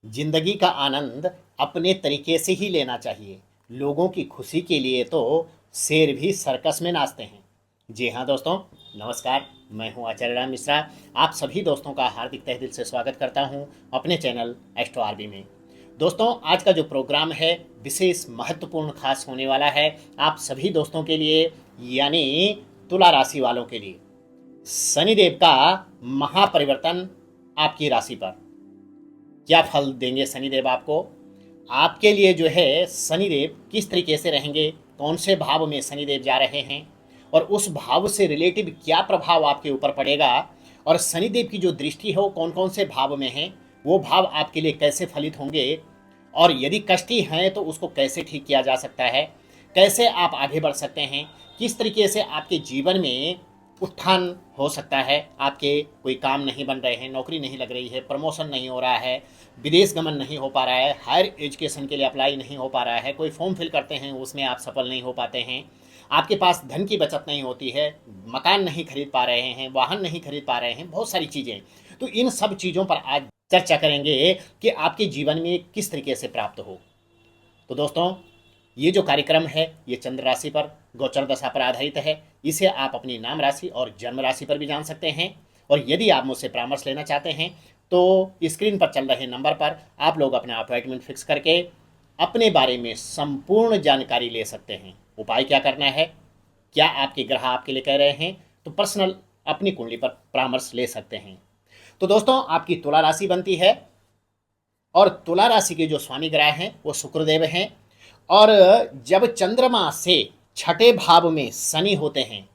जिंदगी का आनंद अपने तरीके से ही लेना चाहिए। लोगों की खुशी के लिए तो शेर भी सर्कस में नाचते हैं। जी हाँ दोस्तों, नमस्कार। मैं हूँ आचार्य राम मिश्रा। आप सभी दोस्तों का हार्दिक तहे दिल से स्वागत करता हूँ अपने चैनल एस्ट्रो आरबी में। दोस्तों, आज का जो प्रोग्राम है विशेष महत्वपूर्ण खास होने वाला है आप सभी दोस्तों के लिए, यानी तुला राशि वालों के लिए। शनिदेव का महापरिवर्तन आपकी राशि पर क्या फल देंगे शनिदेव आपको, आपके लिए जो है शनिदेव किस तरीके से रहेंगे, कौन से भाव में शनिदेव जा रहे हैं और उस भाव से रिलेटिव क्या प्रभाव आपके ऊपर पड़ेगा, और शनिदेव की जो दृष्टि है वो कौन कौन से भाव में है, वो भाव आपके लिए कैसे फलित होंगे, और यदि कष्टी हैं तो उसको कैसे ठीक किया जा सकता है, कैसे आप आगे बढ़ सकते हैं, किस तरीके से आपके जीवन में उत्थान हो सकता है। आपके कोई काम नहीं बन रहे हैं, नौकरी नहीं लग रही है, प्रमोशन नहीं हो रहा है, विदेश गमन नहीं हो पा रहा है, हायर एजुकेशन के लिए अप्लाई नहीं हो पा रहा है, कोई फॉर्म फिल करते हैं उसमें आप सफल नहीं हो पाते हैं, आपके पास धन की बचत नहीं होती है, मकान नहीं खरीद पा रहे हैं, वाहन नहीं खरीद पा रहे हैं, बहुत सारी चीज़ें। तो इन सब चीज़ों पर आज चर्चा करेंगे कि आपके जीवन में किस तरीके से प्राप्त हो। तो दोस्तों, ये जो कार्यक्रम है ये चंद्र राशि पर, गोचर दशा पर आधारित है। इसे आप अपनी नाम राशि और जन्म राशि पर भी जान सकते हैं। और यदि आप मुझसे परामर्श लेना चाहते हैं तो स्क्रीन पर चल रहे नंबर पर आप लोग अपना अपॉइंटमेंट फिक्स करके अपने बारे में संपूर्ण जानकारी ले सकते हैं। उपाय क्या करना है, क्या आपके ग्रह आपके लिए कह रहे हैं, तो पर्सनल अपनी कुंडली पर परामर्श ले सकते हैं। तो दोस्तों, आपकी तुला राशि बनती है और तुला राशि के जो स्वामी ग्रह हैं वो शुक्रदेव हैं। और जब चंद्रमा से छठे भाव में शनि होते हैं,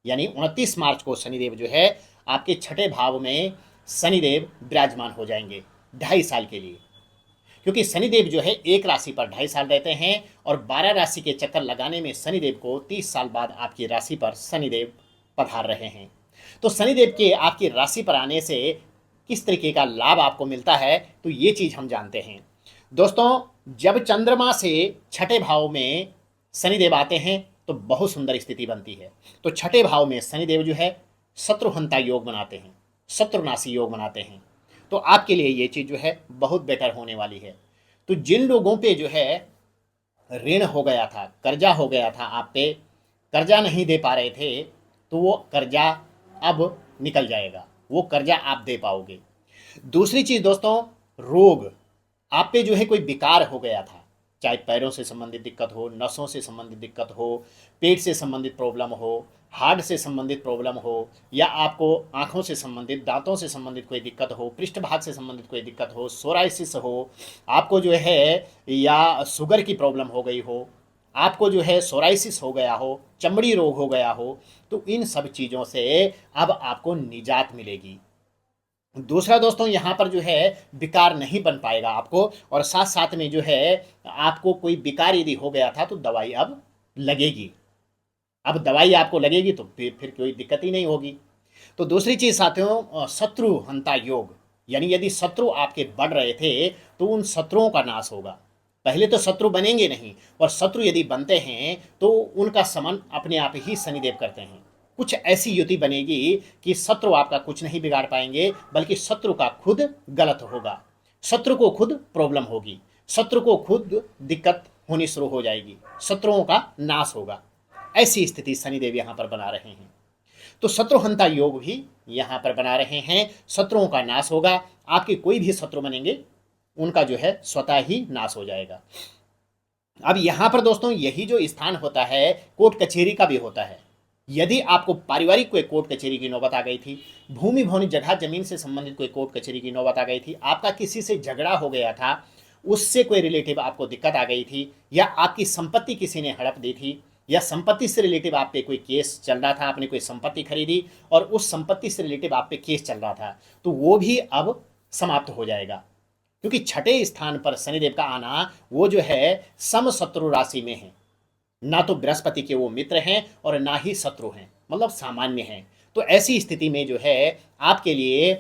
यानी 29 मार्च को शनिदेव जो है आपके छठे भाव में शनिदेव विराजमान हो जाएंगे 2.5 साल के लिए। क्योंकि शनिदेव जो है एक राशि पर 2.5 साल रहते हैं और 12 राशि के चक्कर लगाने में शनिदेव को 30 साल बाद आपकी राशि पर शनिदेव पधार रहे हैं। तो शनिदेव के आपकी राशि पर आने से किस तरीके का लाभ आपको मिलता है, तो ये चीज़ हम जानते हैं। दोस्तों, जब चंद्रमा से छठे भाव में शनिदेव आते हैं तो बहुत सुंदर स्थिति बनती है। तो छठे भाव में शनिदेव जो है शत्रुहंता योग बनाते हैं, शत्रुनाशी योग बनाते हैं। तो आपके लिए ये चीज़ जो है बहुत बेटर होने वाली है। तो जिन लोगों पे जो है ऋण हो गया था, कर्जा हो गया था, आप पे कर्जा नहीं दे पा रहे थे, तो वो कर्जा अब निकल जाएगा, वो कर्जा आप दे पाओगे। दूसरी चीज़ दोस्तों, रोग आप पे जो है कोई विकार हो गया था, चाहे पैरों से संबंधित दिक्कत हो, नसों से संबंधित दिक्कत हो, पेट से संबंधित प्रॉब्लम हो, हार्ट से संबंधित प्रॉब्लम हो, या आपको आँखों से संबंधित, दांतों से संबंधित कोई दिक्कत हो, पृष्ठभाग से संबंधित कोई दिक्कत हो, सोराइसिस हो, आपको जो है या शुगर की प्रॉब्लम हो गई हो, आपको जो है सोराइसिस हो गया हो, चमड़ी रोग हो गया हो, तो इन सब चीज़ों से अब आपको निजात मिलेगी। दूसरा दोस्तों, यहाँ पर जो है विकार नहीं बन पाएगा आपको, और साथ साथ में जो है आपको कोई विकार यदि हो गया था तो दवाई अब लगेगी। अब दवाई आपको लगेगी तो फिर कोई दिक्कत ही नहीं होगी। तो दूसरी चीज़ साथियों, शत्रु हंता योग, यानी यदि शत्रु आपके बढ़ रहे थे तो उन शत्रुओं का नाश होगा। पहले तो शत्रु बनेंगे नहीं, और शत्रु यदि बनते हैं तो उनका समन अपने आप ही शनिदेव करते हैं। कुछ ऐसी युति बनेगी कि शत्रु आपका कुछ नहीं बिगाड़ पाएंगे, बल्कि शत्रु का खुद गलत होगा, शत्रु को खुद प्रॉब्लम होगी, शत्रु को खुद दिक्कत होनी शुरू हो जाएगी, शत्रुओं का नाश होगा। ऐसी स्थिति शनिदेव यहाँ पर बना रहे हैं। तो शत्रुहंता योग भी यहाँ पर बना रहे हैं, शत्रुओं का नाश होगा। आपके कोई भी शत्रु बनेंगे उनका जो है स्वतः ही नाश हो जाएगा। अब यहाँ पर दोस्तों यही जो स्थान होता है कोर्ट कचहरी का भी होता है। यदि आपको पारिवारिक कोई कोर्ट कचहरी की नौबत आ गई थी, भूमि भवन जगह जमीन से संबंधित कोई कोर्ट कचहरी की नौबत आ गई थी, आपका किसी से झगड़ा हो गया था, उससे कोई रिलेटिव आपको दिक्कत आ गई थी, या आपकी संपत्ति किसी ने हड़प दी थी, या संपत्ति से रिलेटिव आप पे कोई केस चल रहा था, आपने कोई संपत्ति खरीदी और उस संपत्ति से रिलेटिव आप पे केस चल रहा था, तो वो भी अब समाप्त हो जाएगा। क्योंकि छठे स्थान पर शनिदेव का आना वो जो है सम शत्रु राशि में है, ना तो बृहस्पति के वो मित्र हैं और ना ही शत्रु हैं, मतलब सामान्य हैं। तो ऐसी स्थिति में जो है आपके लिए,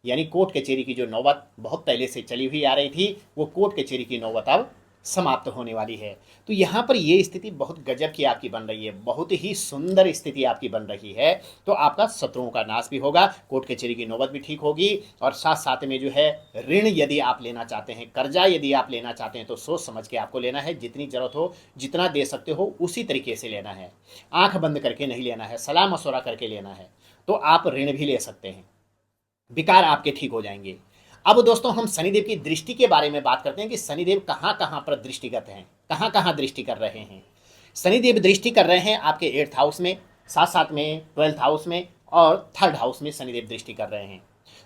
यानी कोर्ट कचहरी की जो नौबत बहुत पहले से चली हुई आ रही थी, वो कोर्ट कचहरी की नौबत अब समाप्त होने वाली है। तो यहाँ पर ये स्थिति बहुत गजब की आपकी बन रही है, बहुत ही सुंदर स्थिति आपकी बन रही है। तो आपका शत्रुओं का नाश भी होगा, कोर्ट कचहरी की नौबत भी ठीक होगी, और साथ साथ में जो है ऋण यदि आप लेना चाहते हैं, कर्जा यदि आप लेना चाहते हैं, तो सोच समझ के आपको लेना है। जितनी जरूरत हो, जितना दे सकते हो, उसी तरीके से लेना है। आंख बंद करके नहीं लेना है, सलाह मशवरा करके लेना है। तो आप ऋण भी ले सकते हैं, विकार आपके ठीक हो जाएंगे। अब दोस्तों हम शनिदेव की दृष्टि के बारे में बात करते हैं कि शनिदेव कहाँ कहाँ पर दृष्टिगत हैं, कहाँ कहाँ दृष्टि कर रहे हैं। शनिदेव दृष्टि कर रहे हैं आपके 8th हाउस में, साथ साथ में 12th हाउस में, और 3rd हाउस में शनिदेव दृष्टि कर रहे हैं।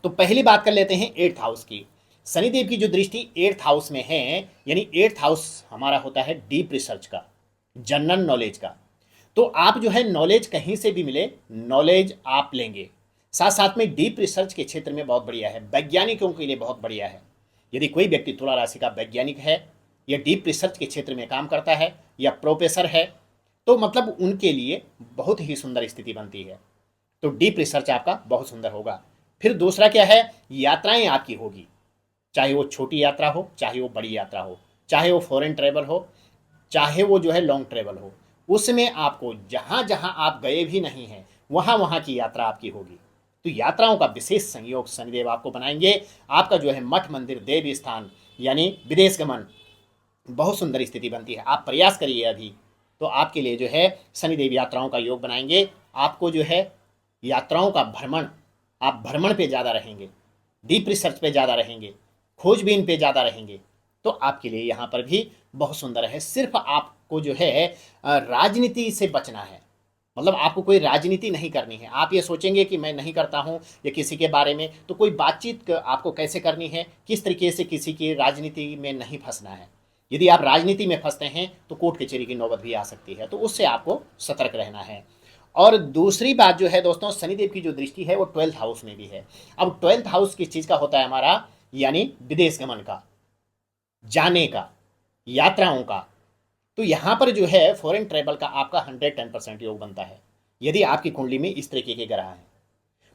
तो पहली बात कर लेते हैं 8th हाउस की। शनिदेव की जो दृष्टि 8th हाउस में है, यानी 8th हाउस हमारा होता है डीप रिसर्च का, जनरल नॉलेज का। तो आप जो है नॉलेज कहीं से भी मिले, नॉलेज आप लेंगे। साथ साथ में डीप रिसर्च के क्षेत्र में बहुत बढ़िया है, वैज्ञानिकों के लिए बहुत बढ़िया है। यदि कोई व्यक्ति तुला राशि का वैज्ञानिक है, या डीप रिसर्च के क्षेत्र में काम करता है, या प्रोफेसर है, तो मतलब उनके लिए बहुत ही सुंदर स्थिति बनती है। तो डीप रिसर्च आपका बहुत सुंदर होगा। फिर दूसरा क्या है, यात्राएं आपकी होगी, चाहे वो छोटी यात्रा हो, चाहे वो बड़ी यात्रा हो, चाहे वो फॉरेन ट्रेवल हो, चाहे वो जो है लॉन्ग ट्रेवल हो, उसमें आपको जहाँ जहाँ आप गए भी नहीं हैं, वहाँ वहाँ की यात्रा आपकी होगी। तो यात्राओं का विशेष संयोग शनिदेव आपको बनाएंगे। आपका जो है मठ मंदिर देव स्थान यानी विदेश गमन, बहुत सुंदर स्थिति बनती है। आप प्रयास करिए अभी, तो आपके लिए जो है शनिदेव यात्राओं का योग बनाएंगे। आपको जो है यात्राओं का भ्रमण, आप भ्रमण पे ज़्यादा रहेंगे, डीप रिसर्च पे ज़्यादा रहेंगे, खोजबीन पे ज़्यादा रहेंगे, तो आपके लिए यहाँ पर भी बहुत सुंदर है। सिर्फ आपको जो है राजनीति से बचना है, मतलब आपको कोई राजनीति नहीं करनी है। आप ये सोचेंगे कि मैं नहीं करता हूँ या किसी के बारे में, तो कोई बातचीत आपको कैसे करनी है, किस तरीके से किसी की राजनीति में नहीं फंसना है। यदि आप राजनीति में फंसते हैं तो कोर्ट कचहरी की नौबत भी आ सकती है, तो उससे आपको सतर्क रहना है। और दूसरी बात जो है दोस्तों, शनिदेव की जो दृष्टि है वो 12th हाउस में भी है। अब 12th हाउस किस चीज़ का होता है हमारा, यानी विदेश गमन का, जाने का, यात्राओं का। तो यहाँ पर जो है फॉरेन ट्रेवल का आपका 110% योग बनता है। यदि आपकी कुंडली में इस तरीके के ग्रह हैं,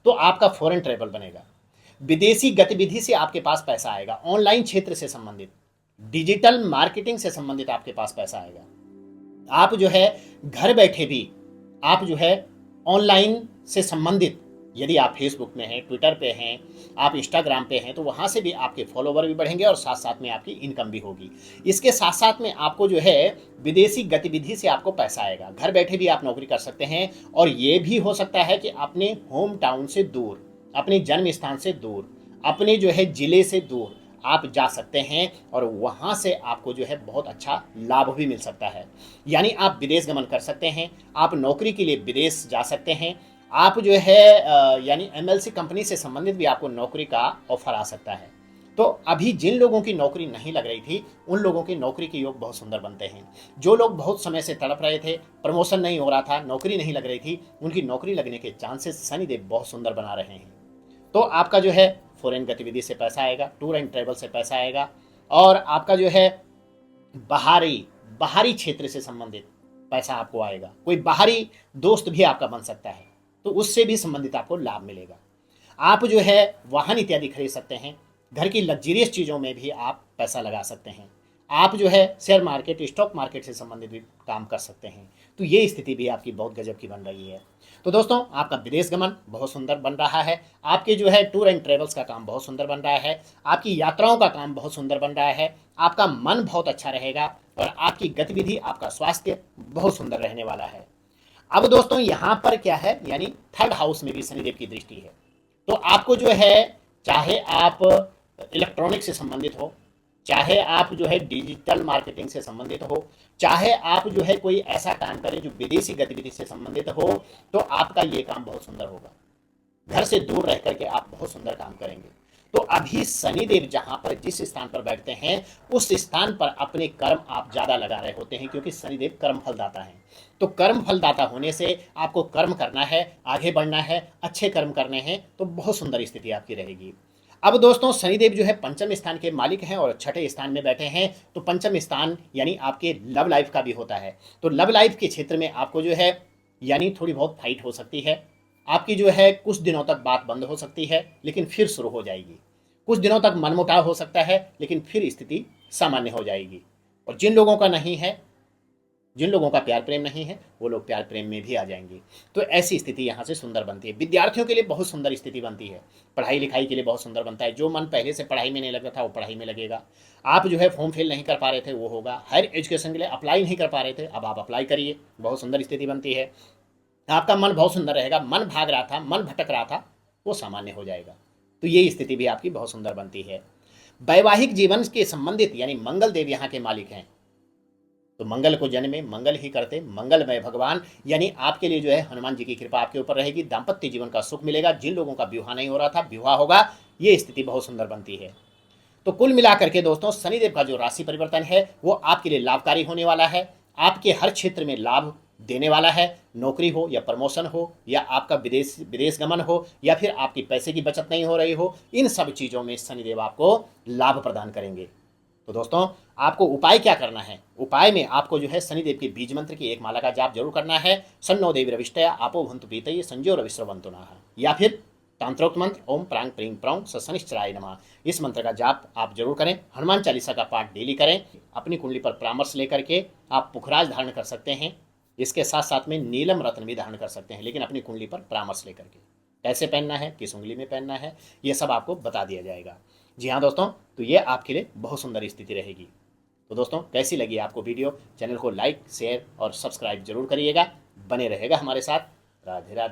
तो आपका फॉरेन ट्रेवल बनेगा। विदेशी गतिविधि से आपके पास पैसा आएगा, ऑनलाइन क्षेत्र से संबंधित, डिजिटल मार्केटिंग से संबंधित आपके पास पैसा आएगा। आप जो है घर बैठे भी, आप जो है ऑनलाइन से संबंधित, यदि आप फेसबुक में हैं, ट्विटर पे हैं, आप इंस्टाग्राम पे हैं, तो वहाँ से भी आपके फॉलोवर भी बढ़ेंगे और साथ साथ में आपकी इनकम भी होगी। इसके साथ साथ में आपको जो है विदेशी गतिविधि से आपको पैसा आएगा। घर बैठे भी आप नौकरी कर सकते हैं, और ये भी हो सकता है कि अपने होम टाउन से दूर, अपने जन्म स्थान से दूर, अपने जो है ज़िले से दूर आप जा सकते हैं, और वहाँ से आपको जो है बहुत अच्छा लाभ भी मिल सकता है। यानी आप विदेश गमन कर सकते हैं, आप नौकरी के लिए विदेश जा सकते हैं, आप जो है यानी एमएलसी कंपनी से संबंधित भी आपको नौकरी का ऑफर आ सकता है। तो अभी जिन लोगों की नौकरी नहीं लग रही थी, उन लोगों की नौकरी के योग बहुत सुंदर बनते हैं। जो लोग बहुत समय से तड़प रहे थे, प्रमोशन नहीं हो रहा था, नौकरी नहीं लग रही थी, उनकी नौकरी लगने के चांसेस शनिदेव बहुत सुंदर बना रहे हैं। तो आपका जो है फॉरेन गतिविधि से पैसा आएगा, टूर एंड ट्रैवल से पैसा आएगा, और आपका जो है बाहरी बाहरी क्षेत्र से संबंधित पैसा आपको आएगा। कोई बाहरी दोस्त भी आपका बन सकता है, तो उससे भी संबंधित आपको लाभ मिलेगा। आप जो है वाहन इत्यादि खरीद सकते हैं, घर की लग्जरियस चीज़ों में भी आप पैसा लगा सकते हैं। आप जो है शेयर मार्केट, स्टॉक मार्केट से संबंधित भी काम कर सकते हैं। तो ये स्थिति भी आपकी बहुत गजब की बन रही है। तो दोस्तों आपका विदेश गमन बहुत सुंदर बन रहा है, आपके जो है टूर एंड ट्रेवल्स का काम बहुत सुंदर बन रहा है, आपकी यात्राओं का काम बहुत सुंदर बन रहा है, आपका मन बहुत अच्छा रहेगा, और आपकी गतिविधि, आपका स्वास्थ्य बहुत सुंदर रहने वाला है। अब दोस्तों यहाँ पर क्या है, यानी 3rd हाउस में भी शनिदेव की दृष्टि है। तो आपको जो है, चाहे आप इलेक्ट्रॉनिक से संबंधित हो, चाहे आप जो है डिजिटल मार्केटिंग से संबंधित हो, चाहे आप जो है कोई ऐसा काम करें जो विदेशी गतिविधि से संबंधित हो, तो आपका ये काम बहुत सुंदर होगा। घर से दूर रह करके आप बहुत सुंदर काम करेंगे। तो अभी शनिदेव जहां पर जिस स्थान पर बैठते हैं, उस स्थान पर अपने कर्म आप ज़्यादा लगा रहे होते हैं, क्योंकि शनिदेव कर्म फलदाता हैं। तो कर्म फलदाता होने से आपको कर्म करना है, आगे बढ़ना है, अच्छे कर्म करने हैं, तो बहुत सुंदर स्थिति आपकी रहेगी। अब दोस्तों शनिदेव जो है पंचम स्थान के मालिक हैं और छठे स्थान में बैठे हैं। तो पंचम स्थान यानी आपके लव लाइफ का भी होता है। तो लव लाइफ के क्षेत्र में आपको जो है यानी थोड़ी बहुत फाइट हो सकती है। आपकी जो है कुछ दिनों तक बात बंद हो सकती है, लेकिन फिर शुरू हो जाएगी। कुछ दिनों तक मनमुटाव हो सकता है, लेकिन फिर स्थिति सामान्य हो जाएगी। और जिन लोगों का नहीं है, जिन लोगों का प्यार प्रेम नहीं है, वो लोग प्यार प्रेम में भी आ जाएंगे। तो ऐसी स्थिति यहाँ से सुंदर बनती है। विद्यार्थियों के लिए बहुत सुंदर स्थिति बनती है। पढ़ाई लिखाई के लिए बहुत सुंदर बनता है। जो मन पहले से पढ़ाई में नहीं लगता था वो पढ़ाई में लगेगा। आप जो है फॉर्म फिल नहीं कर पा रहे थे वो होगा। हायर एजुकेशन के लिए अप्लाई नहीं कर पा रहे थे, अब आप अप्लाई करिए, बहुत सुंदर स्थिति बनती है। आपका मन बहुत सुंदर रहेगा। मन भाग रहा था, मन भटक रहा था, वो सामान्य हो जाएगा। तो ये स्थिति भी आपकी बहुत सुंदर बनती है। वैवाहिक जीवन के संबंधित यानी मंगल देव यहाँ के मालिक हैं। तो मंगल को जन्म में मंगल ही करते, मंगलमय भगवान यानी आपके लिए जो है हनुमान जी की कृपा आपके ऊपर रहेगी। दाम्पत्य जीवन का सुख मिलेगा। जिन लोगों का विवाह नहीं हो रहा था विवाह होगा। ये स्थिति बहुत सुंदर बनती है। तो कुल मिलाकर के दोस्तों शनिदेव का जो राशि परिवर्तन है वो आपके लिए लाभकारी होने वाला है। आपके हर क्षेत्र में लाभ देने वाला है। नौकरी हो या प्रमोशन हो या आपका विदेश गमन हो या फिर आपकी पैसे की बचत नहीं हो रही हो, इन सब चीज़ों में शनिदेव आपको लाभ प्रदान करेंगे। तो दोस्तों आपको उपाय क्या करना है? उपाय में आपको जो है शनिदेव के बीज मंत्र की एक माला का जाप जरूर करना है। सन्नो देवी रविष्टया आपो भंतु प्रीतये संजो रविश्रवंतु नः, या फिर तांत्रोक्त मंत्र ओम प्रांग प्रीं प्रौं शनिश्चराय नमः, इस मंत्र का जाप आप जरूर करें। हनुमान चालीसा का पाठ डेली करें। अपनी कुंडली पर परामर्श लेकर के आप पुखराज धारण कर सकते हैं। इसके साथ साथ में नीलम रत्न भी धारण कर सकते हैं, लेकिन अपनी कुंडली पर परामर्श लेकर के। कैसे पहनना है, किस उंगली में पहनना है, ये सब आपको बता दिया जाएगा। जी हाँ दोस्तों, तो ये आपके लिए बहुत सुंदर स्थिति रहेगी। तो दोस्तों कैसी लगी आपको वीडियो? चैनल को लाइक शेयर और सब्सक्राइब जरूर करिएगा। बने रहेगा हमारे साथ। राधे राधे।